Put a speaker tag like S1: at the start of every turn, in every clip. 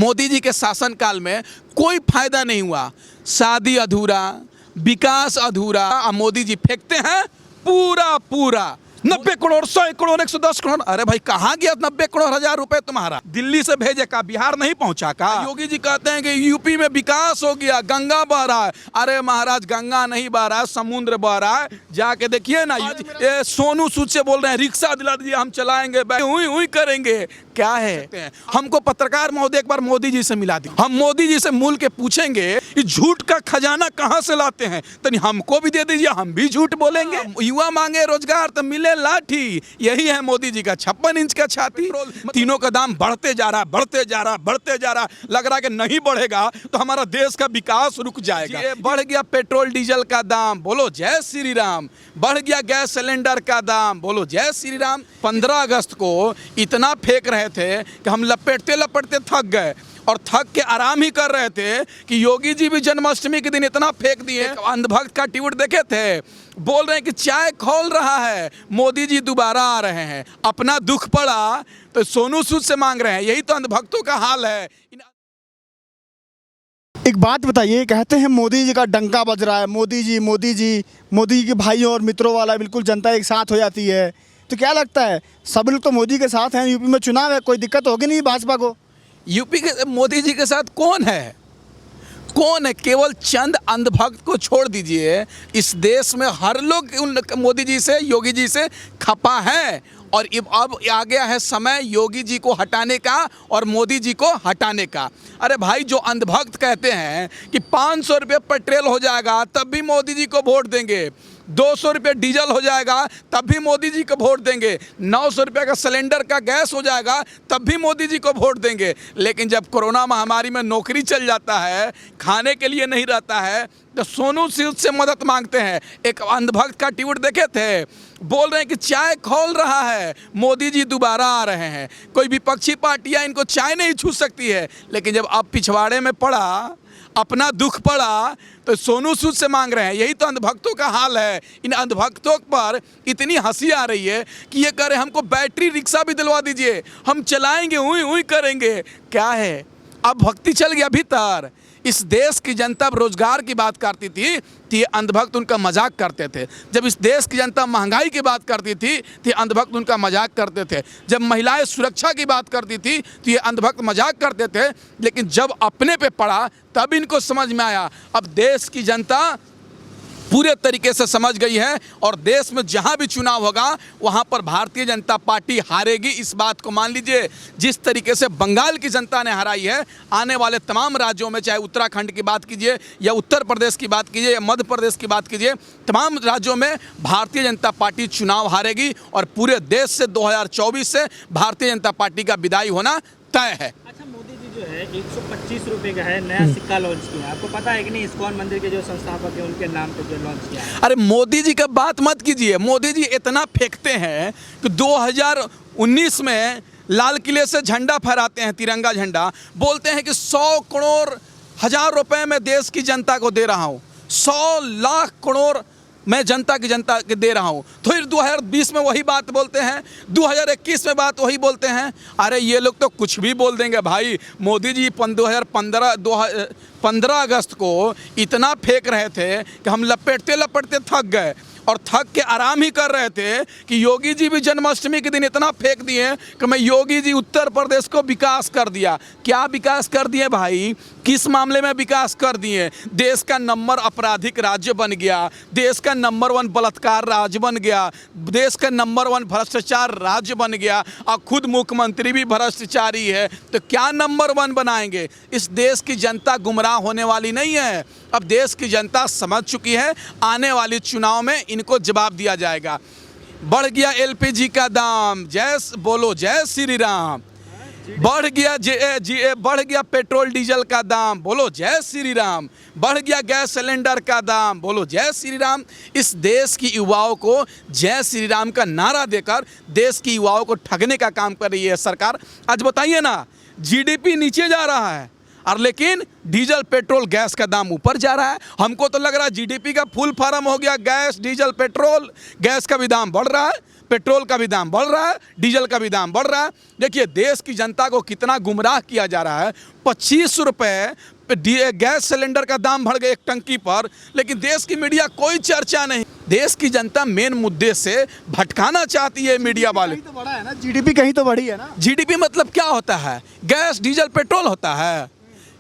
S1: मोदी जी के शासनकाल में कोई फायदा नहीं हुआ। शादी अधूरा, विकास अधूरा, मोदी जी फेंकते हैं पूरा पूरा 90 करोड़, 100 करोड़, 110 करोड़। अरे भाई कहाँ गया 90 करोड़ 1000 रुपए तुम्हारा? दिल्ली से भेजे का, बिहार नहीं पहुंचा का? योगी जी कहते हैं कि यूपी में विकास हो गया, गंगा बह रहा है। अरे महाराज गंगा नहीं बह रहा है, समुद्र बह रहा है। जाके देखिए ना, ये सोनू सूद से बोल रहे हैं रिक्शा दिला दीजिए, हम चलाएंगे, हुई हुई करेंगे। क्या है? हमको पत्रकार महोदय एक बार मोदी जी से मिला दी, हम मोदी जी से मूल के पूछेंगे ये झूठ का खजाना कहाँ से लाते हैं, तो हमको भी दे दीजिए, हम भी झूठ बोलेंगे। युवा मांगे रोजगार तो मिले लाठी। यही है मोदी जी का 56 इंच का छाती। तीनों का दाम बढ़ते जा रहा, बढ़ते जा रहा, बढ़ते जा रहा। लग रहा है कि नहीं बढ़ेगा तो हमारा देश का विकास रुक जाएगा। बढ़ गया पेट्रोल डीजल का दाम, बोलो जय श्री राम। बढ़ गया गैस सिलेंडर का दाम, बोलो जय श्री राम। 15 अगस्त को इतना फेंक रहे थे कि हम लपेटते लपेटते थक गए, और थक के आराम ही कर रहे थे कि योगी जी भी जन्माष्टमी के दिन इतना फेंक दिए। अंधभक्त का ट्वीट देखे थे, बोल रहे हैं कि चाय खोल रहा है, मोदी जी दोबारा आ रहे हैं। अपना दुख पड़ा तो सोनू सूद से मांग रहे हैं। यही तो अंधभक्तों का हाल है।
S2: एक बात बताइए, कहते हैं मोदी जी का डंका बज रहा है, मोदी जी मोदी जी, मोदी जी के भाइयों और मित्रों वाला बिल्कुल जनता एक साथ हो जाती है। तो क्या लगता है, सब लोग तो मोदी के साथ हैं, यूपी में चुनाव है, कोई दिक्कत होगी नहीं भाजपा को?
S1: यूपी के मोदी जी के साथ कौन है? कौन है? केवल चंद अंधभक्त को छोड़ दीजिए, इस देश में हर लोग मोदी जी से, योगी जी से खपा है। और अब आ गया है समय योगी जी को हटाने का और मोदी जी को हटाने का। अरे भाई, जो अंधभक्त कहते हैं कि 500 रुपये पेट्रोल हो जाएगा तब भी मोदी जी को वोट देंगे, 200 रुपये डीजल हो जाएगा तब भी मोदी जी को वोट देंगे, 900 रुपये का सिलेंडर का गैस हो जाएगा तब भी मोदी जी को वोट देंगे। लेकिन जब कोरोना महामारी में नौकरी चल जाता है, खाने के लिए नहीं रहता है, तो सोनू सूद से मदद मांगते हैं। एक अंधभक्त का ट्वीट देखे थे, बोल रहे हैं कि चाय खोल रहा है, मोदी जी दोबारा आ रहे हैं। कोई विपक्षी पार्टियां इनको चाय नहीं छू सकती है, लेकिन जब अब पिछवाड़े में पड़ा, अपना दुख पड़ा, तो सोनू सूद से मांग रहे हैं। यही तो अंधभक्तों का हाल है। इन अंधभक्तों पर इतनी हंसी आ रही है कि ये कह रहे हैं हमको बैटरी रिक्शा भी दिलवा दीजिए, हम चलाएंगे, हुई हुई करेंगे। क्या है? अब भक्ति चल गया भीतर। इस देश की जनता रोजगार की बात करती थी तो ये अंधभक्त उनका मजाक करते थे। जब इस देश की जनता महंगाई की बात करती थी तो ये अंधभक्त उनका मजाक करते थे। जब महिलाएं सुरक्षा की बात करती थी तो ये अंधभक्त मजाक करते थे। लेकिन जब अपने पे पड़ा तब इनको समझ में आया। अब देश की जनता पूरे तरीके से समझ गई है, और देश में जहां भी चुनाव होगा वहां पर भारतीय जनता पार्टी हारेगी। इस बात को मान लीजिए। जिस तरीके से बंगाल की जनता ने हराई है, आने वाले तमाम राज्यों में, चाहे उत्तराखंड की बात कीजिए या उत्तर प्रदेश की बात कीजिए या मध्य प्रदेश की बात कीजिए, तमाम राज्यों में भारतीय जनता पार्टी चुनाव हारेगी। और पूरे देश से 2024 से भारतीय जनता पार्टी का विदाई होना तय है।
S3: अच्छा, मोदी जी जो है 125 रुपये का है नया सिक्का लॉन्च किया, आपको पता है कि नहीं? इस्कॉन मंदिर के जो संस्थापक हैं उनके नाम पे जो लॉन्च किया है।
S1: अरे मोदी जी का बात मत कीजिए। मोदी जी इतना फेंकते हैं कि 2019 में लाल किले से झंडा फहराते हैं, तिरंगा झंडा, बोलते हैं कि 100 करोड़ 1000 रुपए में देश की जनता को दे रहा हूँ, 100 लाख करोड़ मैं जनता के दे रहा हूँ। तो फिर 2020 में वही बात बोलते हैं, 2021 में बात वही बोलते हैं। अरे ये लोग तो कुछ भी बोल देंगे भाई। मोदी जी 15 अगस्त को इतना फेंक रहे थे कि हम लपेटते लपेटते थक गए, और थक के आराम ही कर रहे थे कि योगी जी भी जन्माष्टमी के दिन इतना फेंक दिए कि मैं योगी जी उत्तर प्रदेश को विकास कर दिया। क्या विकास कर दिए भाई? किस मामले में विकास कर दिए? देश का नंबर आपराधिक राज्य बन गया, देश का नंबर 1 बलात्कार राज्य बन गया, देश का नंबर 1 भ्रष्टाचार राज्य बन गया, और खुद मुख्यमंत्री भी भ्रष्टाचारी है। तो क्या नंबर 1 बनाएंगे? इस देश की जनता गुमराह होने वाली नहीं है। अब देश की जनता समझ चुकी है, आने वाले चुनाव में इनको जवाब दिया जाएगा। बढ़ गया एलपीजी का दाम, बोलो जय श्री राम। बढ़ गया पेट्रोल डीजल का दाम, बोलो जय श्री राम। बढ़ गया गैस सिलेंडर का दाम, बोलो जय श्री राम। इस देश की युवाओं को जय श्री राम का नारा देकर देश की युवाओं को ठगने का काम कर रही है सरकार। आज बताइए ना, जीडीपी नीचे जा रहा है, और लेकिन डीजल पेट्रोल गैस का दाम ऊपर जा रहा है। हमको तो लग रहा है जीडीपी का फुल फार्म हो गया। गैस, डीजल, पेट्रोल, गैस का भी दाम बढ़ रहा है, पेट्रोल का भी दाम बढ़ रहा है, डीजल का भी दाम बढ़ रहा है। देखिए देश की जनता को कितना गुमराह किया जा रहा है। 25 रुपये गैस सिलेंडर का दाम बढ़ गया एक टंकी पर, लेकिन देश की मीडिया कोई चर्चा नहीं। देश की जनता मेन मुद्दे से भटकाना चाहती है मीडिया वाले।
S2: कहीं तो बढ़ा है ना, जीडीपी कहीं तो बढ़ी है ना।
S1: जीडीपी मतलब क्या होता है? गैस डीजल पेट्रोल होता है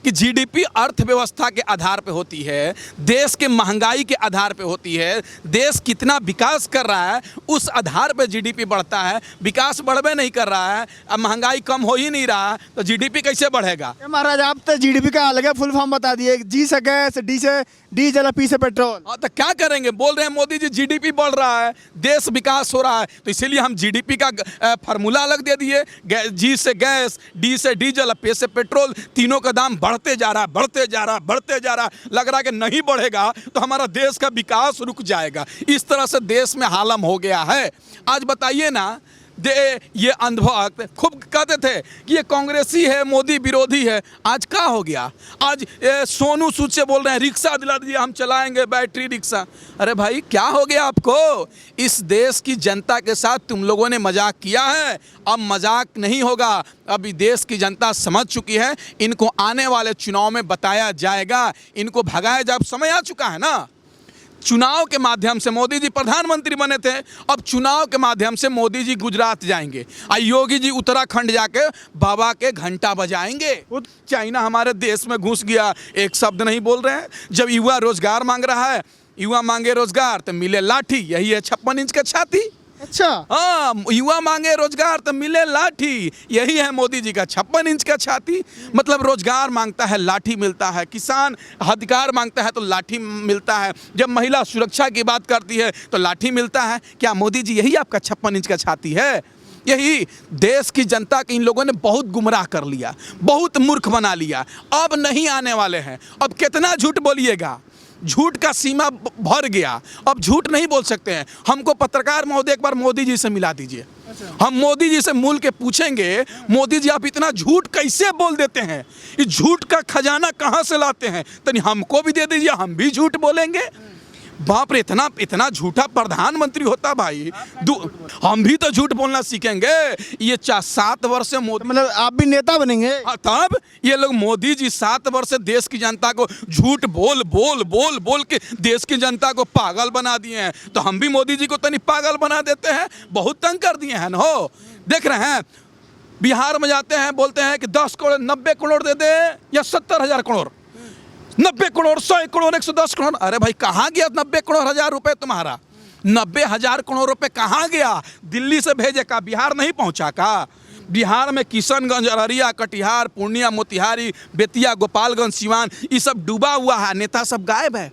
S1: कि जीडीपी अर्थव्यवस्था के आधार पे होती है, देश के महंगाई के आधार पे होती है, देश कितना विकास कर रहा है उस आधार पे जीडीपी बढ़ता है। विकास बढ़वे नहीं कर रहा है, अब महंगाई कम हो ही नहीं रहा, तो जीडीपी कैसे बढ़ेगा?
S2: महाराज आप तो जीडीपी का अलग फुल फॉर्म बता दिए, जी से गैस, डी से डीजल, पी से पेट्रोल।
S1: हाँ तो क्या करेंगे? बोल रहे हैं मोदी जी जीडीपी बढ़ रहा है, देश विकास हो रहा है, तो इसीलिए हम जीडीपी का फार्मूला अलग दे दिए। जी से गैस, डी से डीजल, पे से पेट्रोल, तीनों का दाम बढ़ते जा रहा, बढ़ते जा रहा, बढ़ते जा रहा। लग रहा है कि नहीं बढ़ेगा तो हमारा देश का विकास रुक जाएगा। इस तरह से देश में हालम हो गया है। आज बताइए ना, ये अंधभक्त खूब कहते थे कि ये कांग्रेसी है, मोदी विरोधी है। आज क्या हो गया? आज सोनू सूद से बोल रहे हैं रिक्शा दिला दीजिए, हम चलाएंगे बैटरी रिक्शा। अरे भाई क्या हो गया आपको? इस देश की जनता के साथ तुम लोगों ने मजाक किया है, अब मजाक नहीं होगा। अभी देश की जनता समझ चुकी है, इनको आने वाले चुनाव में बताया जाएगा, इनको भगाया जाए। समय आ चुका है ना। चुनाव के माध्यम से मोदी जी प्रधानमंत्री बने थे, अब चुनाव के माध्यम से मोदी जी गुजरात जाएंगे, योगी जी उत्तराखंड जाके बाबा के घंटा बजाएंगे। चाइना हमारे देश में घुस गया, एक शब्द नहीं बोल रहे हैं। जब युवा रोजगार मांग रहा है, युवा मांगे रोजगार तो मिले लाठी, यही है 56 इंच का छाती।
S2: अच्छा
S1: हाँ, युवा मांगे रोजगार तो मिले लाठी, यही है मोदी जी का 56 इंच का छाती। मतलब रोजगार मांगता है लाठी मिलता है, किसान अधिकार मांगता है तो लाठी मिलता है, जब महिला सुरक्षा की बात करती है तो लाठी मिलता है। क्या मोदी जी यही आपका 56 इंच का छाती है? यही देश की जनता के इन लोगों ने बहुत गुमराह कर लिया, बहुत मूर्ख बना लिया। अब नहीं आने वाले हैं। अब कितना झूठ बोलिएगा? झूठ का सीमा भर गया, अब झूठ नहीं बोल सकते हैं। हमको पत्रकार महोदय एक बार मोदी जी से मिला दीजिए। हम मोदी जी से मूल के पूछेंगे, मोदी जी आप इतना झूठ कैसे बोल देते हैं? इस झूठ का खजाना कहाँ से लाते हैं? तनी हमको भी दे दीजिए, हम भी झूठ बोलेंगे। बाप रे, इतना इतना झूठा प्रधानमंत्री होता भाई। हम भी तो झूठ बोलना सीखेंगे। ये 7 वर्ष से मोदी,
S2: मतलब आप भी नेता बनेंगे?
S1: तब ये लोग मोदी जी 7 वर्ष से देश की जनता को झूठ बोल बोल बोल बोल के देश की जनता को पागल बना दिए हैं, तो हम भी मोदी जी को तनी पागल बना देते हैं। बहुत तंग कर दिए हैं ना। देख रहे हैं, बिहार में जाते हैं, बोलते हैं कि 10 करोड़ 90 करोड़ दे दे या 70,000 करोड़, 90 करोड़ 100 करोड़ 110 करोड़। अरे भाई कहाँ गया 90 करोड़ हजार रुपए तुम्हारा? 90,000 करोड़ रुपए कहाँ गया? दिल्ली से भेजे का, बिहार नहीं पहुँचा का? बिहार में किशनगंज, अररिया, कटिहार, पूर्णिया, मोतिहारी, बेतिया, गोपालगंज, सिवान, ये सब डूबा हुआ है, नेता सब गायब है।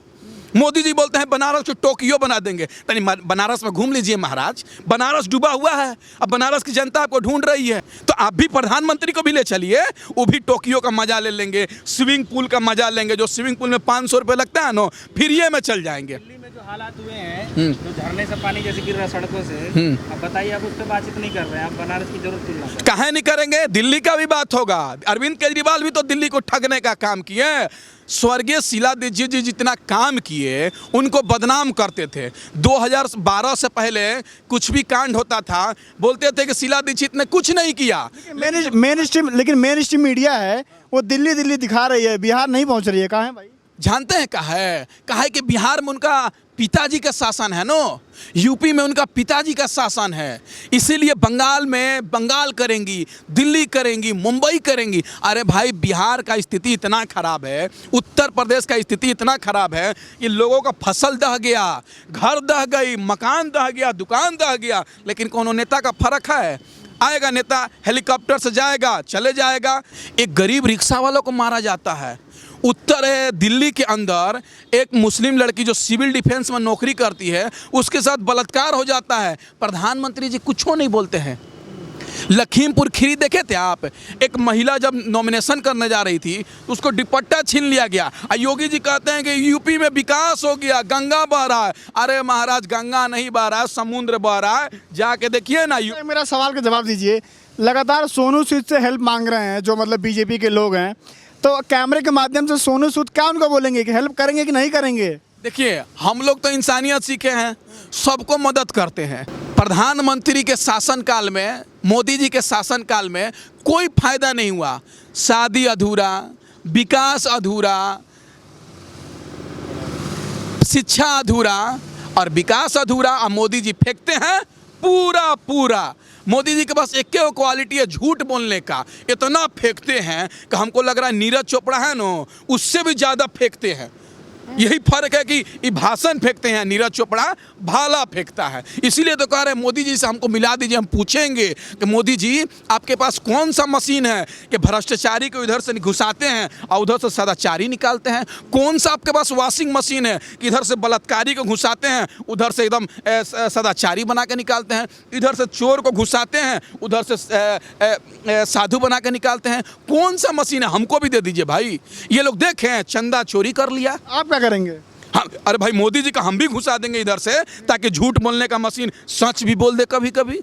S1: मोदी जी बोलते हैं बनारस को टोक्यो बना देंगे। तनी बनारस में घूम लीजिए महाराज, बनारस डूबा हुआ है, अब बनारस की जनता आपको ढूंढ रही है। तो आप भी प्रधानमंत्री को भी ले चलिए, वो भी टोक्यो का मजा ले लेंगे, स्विमिंग पूल का मजा लेंगे। जो स्विमिंग पूल में 500 रुपये लगता है ना, फिर ये में चल जाएंगे।
S3: दिल्ली में जो हालात हुए हैं, जो झरने से पानी जैसे गिर रहा है सड़कों से, अब बताइए आप उस पर बातचीत नहीं कर रहे हैं, आप बनारस की जरूरत तुलना कर।
S1: काहे नहीं करेंगे? दिल्ली का भी बात होगा। अरविंद केजरीवाल भी तो दिल्ली को ठगने का काम किए। स्वर्गीय शीला दीक्षित जी जितना काम किए, उनको बदनाम करते थे। 2012 से पहले कुछ भी कांड होता था, बोलते थे कि शीला दीक्षित ने कुछ नहीं किया।
S2: मेन स्ट्रीम मीडिया है वो दिल्ली दिल्ली दिखा रही है, बिहार नहीं पहुंच रही है। कहाँ है भाई?
S1: जानते हैं कहा है कि बिहार में उनका पिताजी का शासन है नो, यूपी में उनका पिताजी का शासन है, इसीलिए बंगाल में बंगाल करेंगी, दिल्ली करेंगी, मुंबई करेंगी। अरे भाई बिहार का स्थिति इतना खराब है, उत्तर प्रदेश का स्थिति इतना खराब है कि लोगों का फसल दह गया, घर दह गई, मकान दह गया, दुकान दह गया, लेकिन कोनो नेता का फर्क है? आएगा नेता, हेलीकॉप्टर से जाएगा, चले जाएगा। एक गरीब रिक्शा वालों को मारा जाता है। उत्तर दिल्ली के अंदर एक मुस्लिम लड़की जो सिविल डिफेंस में नौकरी करती है, उसके साथ बलात्कार हो जाता है, प्रधानमंत्री जी कुछ नहीं बोलते हैं। लखीमपुर खीरी देखे थे आप? एक महिला जब नॉमिनेशन करने जा रही थी, उसको दुपट्टा छीन लिया गया। योगी जी कहते हैं कि यूपी में विकास हो गया, गंगा बह रहा है। अरे महाराज गंगा नहीं बह रहा है, समुद्र बह रहा है, जाके देखिए ना।
S2: मेरा सवाल का जवाब दीजिए। लगातार सोनू सूद से हेल्प मांग रहे हैं जो मतलब बीजेपी के लोग हैं, तो कैमरे के माध्यम से सोनू सूद क्या उनको बोलेंगे कि हेल्प करेंगे कि नहीं करेंगे?
S1: देखिए हम लोग तो इंसानियत सीखे हैं, सबको मदद करते हैं। प्रधानमंत्री के शासनकाल में, मोदी जी के शासनकाल में कोई फायदा नहीं हुआ। शादी अधूरा, विकास अधूरा, शिक्षा अधूरा और विकास अधूरा। और मोदी जी फेंकते हैं पूरा पूरा। मोदी जी के पास एक क्वालिटी है झूठ बोलने का। इतना फेंकते हैं कि हमको लग रहा है नीरज चोपड़ा है ना, उससे भी ज़्यादा फेंकते हैं। यही फर्क है कि ये भाषण फेंकते हैं, नीरज चोपड़ा भाला फेंकता है। इसीलिए तो कह रहे हैं मोदी जी से हमको मिला दीजिए। हम पूछेंगे कि मोदी जी आपके पास कौन सा मशीन है कि भ्रष्टाचारी को इधर से घुसाते हैं और उधर से सदाचारी निकालते हैं? कौन सा आपके पास वॉशिंग मशीन है कि इधर से बलात्कारी को घुसाते हैं, उधर से एकदम सदाचारी बना के निकालते हैं, इधर से चोर को घुसाते हैं, उधर से साधु बना के निकालते हैं? कौन सा मशीन है? हमको भी दे दीजिए भाई। ये लोग देखें चंदा चोरी कर लिया,
S2: आप क्या करेंगे?
S1: हाँ, अरे भाई मोदी जी का हम भी घुसा देंगे इधर से, ताकि झूठ बोलने का मशीन सच भी बोल दे कभी कभी।